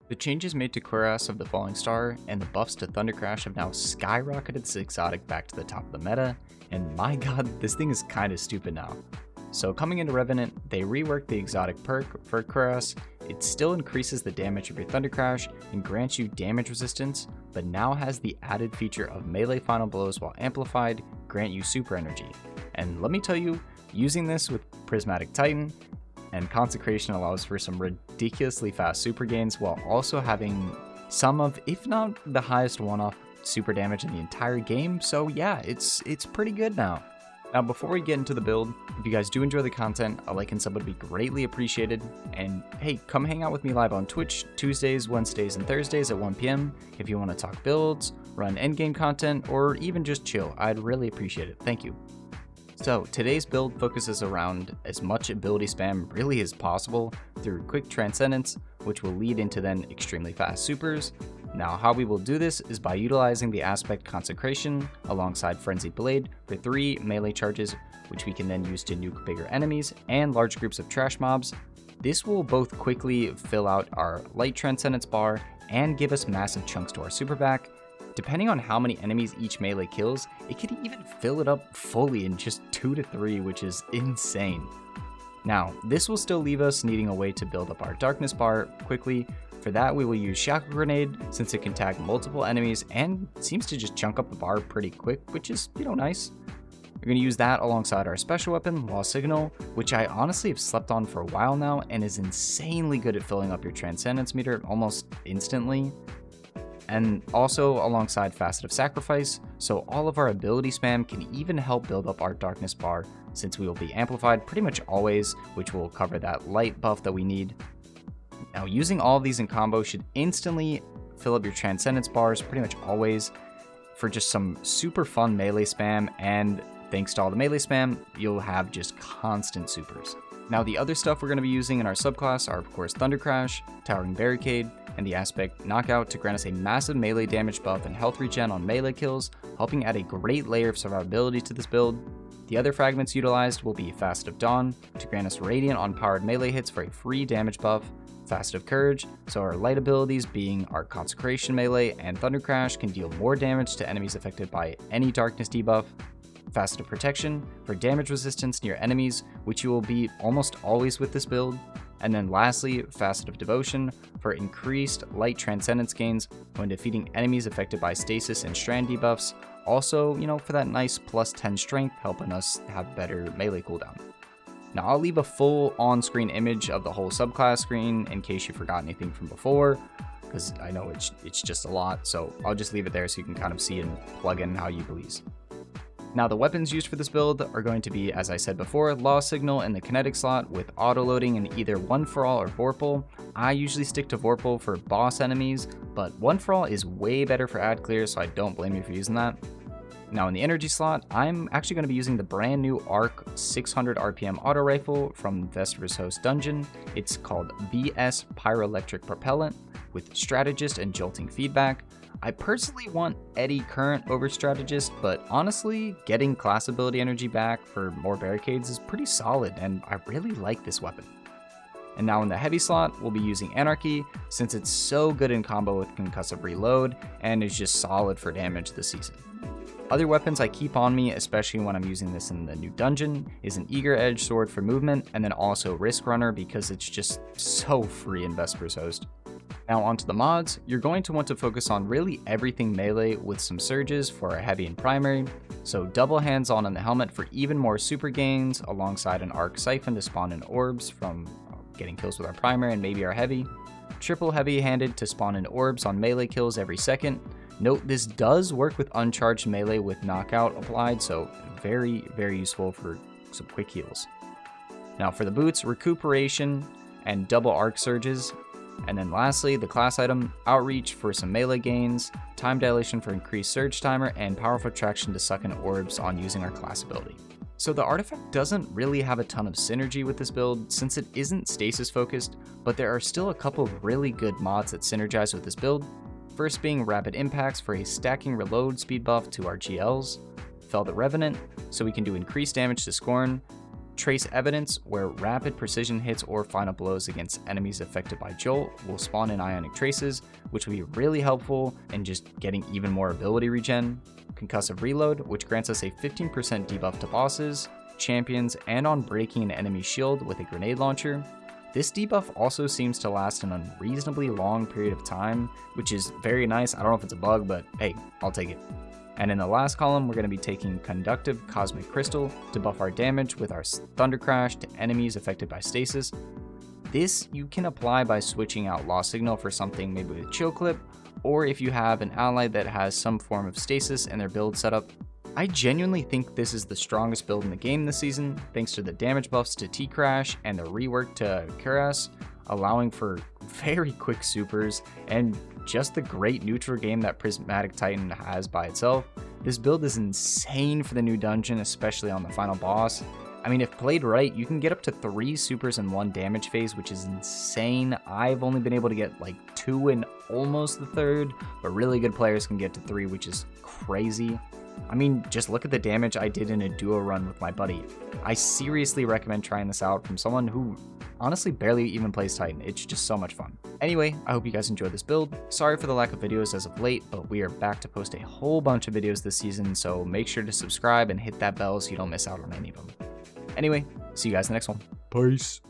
The changes made to Cuirass of the Falling Star and the buffs to Thunder Crash have now skyrocketed this exotic back to the top of the meta, and my god, this thing is kinda stupid now. So coming into Revenant, they reworked the exotic perk for Cuirass. It still increases the damage of your Thunder Crash and grants you damage resistance, but now has the added feature of melee final blows while amplified grant you super energy. And let me tell you, using this with Prismatic Titan and Consecration allows for some ridiculously fast super gains while also having some of, if not the highest one-off super damage in the entire game. So yeah, it's pretty good now. Now before we get into the build, if you guys do enjoy the content, a like and sub would be greatly appreciated. And hey, come hang out with me live on Twitch Tuesdays, Wednesdays, and Thursdays at 1 PM if you want to talk builds, run endgame content, or even just chill. I'd really appreciate it. Thank you. So today's build focuses around as much ability spam really as possible through quick transcendence, which will lead into then extremely fast supers. Now how we will do this is by utilizing the aspect Consecration alongside Frenzied Blade for 3 melee charges, which we can then use to nuke bigger enemies and large groups of trash mobs. This will both quickly fill out our light transcendence bar and give us massive chunks to our super back. Depending on how many enemies each melee kills, it could even fill it up fully in just 2 to 3, which is insane. Now, this will still leave us needing a way to build up our darkness bar quickly. For that, we will use Shackle Grenade since it can tag multiple enemies and seems to just chunk up the bar pretty quick, which is, nice. We're going to use that alongside our special weapon, Law Signal, which I honestly have slept on for a while now and is insanely good at filling up your Transcendence meter almost instantly. And also alongside Facet of Sacrifice, so all of our ability spam can even help build up our darkness bar since we will be amplified pretty much always, which will cover that light buff that we need. Now using all of these in combo should instantly fill up your transcendence bars pretty much always for just some super fun melee spam, and thanks to all the melee spam, you'll have just constant supers. Now the other stuff we're going to be using in our subclass are of course Thunder Crash, Towering Barricade, and the aspect Knockout to grant us a massive melee damage buff and health regen on melee kills, helping add a great layer of survivability to this build. The other fragments utilized will be Facet of Dawn to grant us Radiant on powered melee hits for a free damage buff, Facet of Courage, so our light abilities being our Consecration melee and Thunder Crash can deal more damage to enemies affected by any darkness debuff, Facet of Protection for damage resistance near enemies, which you will be almost always with this build. And then lastly, Facet of Devotion for increased light transcendence gains when defeating enemies affected by stasis and strand debuffs. Also, for that nice plus 10 strength, helping us have better melee cooldown. Now I'll leave a full on-screen image of the whole subclass screen in case you forgot anything from before, because I know it's just a lot, so I'll just leave it there so you can kind of see and plug in how you please. Now the weapons used for this build are going to be, as I said before, Law Signal in the kinetic slot with auto-loading in either One For All or Vorpal. I usually stick to Vorpal for boss enemies, but One For All is way better for ad clear, so I don't blame you for using that. Now in the energy slot, I'm actually going to be using the brand new ARC 600 RPM auto rifle from Vesper's Host Dungeon. It's called VS Pyroelectric Propellant with Strategist and Jolting Feedback. I personally want Eddy Current over Strategist, but honestly, getting class ability energy back for more barricades is pretty solid, and I really like this weapon. And now in the heavy slot, we'll be using Anarchy, since it's so good in combo with Concussive Reload, and is just solid for damage this season. Other weapons I keep on me, especially when I'm using this in the new dungeon, is an Eager Edge Sword for movement, and then also Risk Runner because it's just so free in Vesper's Host. Now onto the mods, you're going to want to focus on really everything melee with some surges for a heavy and primary, so double hands-on the helmet for even more super gains alongside an arc siphon to spawn in orbs from getting kills with our primary and maybe our heavy, triple heavy-handed to spawn in orbs on melee kills every second. Note this does work with uncharged melee with knockout applied, so very useful for some quick heals. Now for the boots, recuperation and double arc surges. And then lastly, the class item, Outreach for some melee gains, time dilation for increased surge timer, and powerful attraction to suck in orbs on using our class ability. So the artifact doesn't really have a ton of synergy with this build since it isn't stasis focused, but there are still a couple of really good mods that synergize with this build. First being Rapid Impacts for a stacking reload speed buff to our GLs, Fell the Revenant, so we can do increased damage to Scorn, Trace Evidence, where rapid precision hits or final blows against enemies affected by Jolt will spawn in ionic traces, which will be really helpful in just getting even more ability regen. Concussive Reload, which grants us a 15% debuff to bosses, champions, and on breaking an enemy shield with a grenade launcher. This debuff also seems to last an unreasonably long period of time, which is very nice. I don't know if it's a bug, but hey, I'll take it. And in the last column, we're going to be taking Conductive Cosmic Crystal to buff our damage with our Thunder Crash to enemies affected by stasis. This you can apply by switching out Lost Signal for something maybe with Chill Clip, or if you have an ally that has some form of stasis in their build setup. I genuinely think this is the strongest build in the game this season, thanks to the damage buffs to T-Crash and the rework to Cuirass, allowing for very quick supers, and just the great neutral game that Prismatic Titan has by itself. This build is insane for the new dungeon, especially on the final boss. I mean, if played right, you can get up to 3 supers in 1 damage phase, which is insane. I've only been able to get like 2 in almost the 3rd, but really good players can get to 3, which is crazy. I mean, just look at the damage I did in a duo run with my buddy. I seriously recommend trying this out from someone who honestly barely even plays Titan. It's just so much fun. Anyway, I hope you guys enjoyed this build. Sorry for the lack of videos as of late, but we are back to post a whole bunch of videos this season, so make sure to subscribe and hit that bell so you don't miss out on any of them. Anyway, see you guys in the next one. Peace.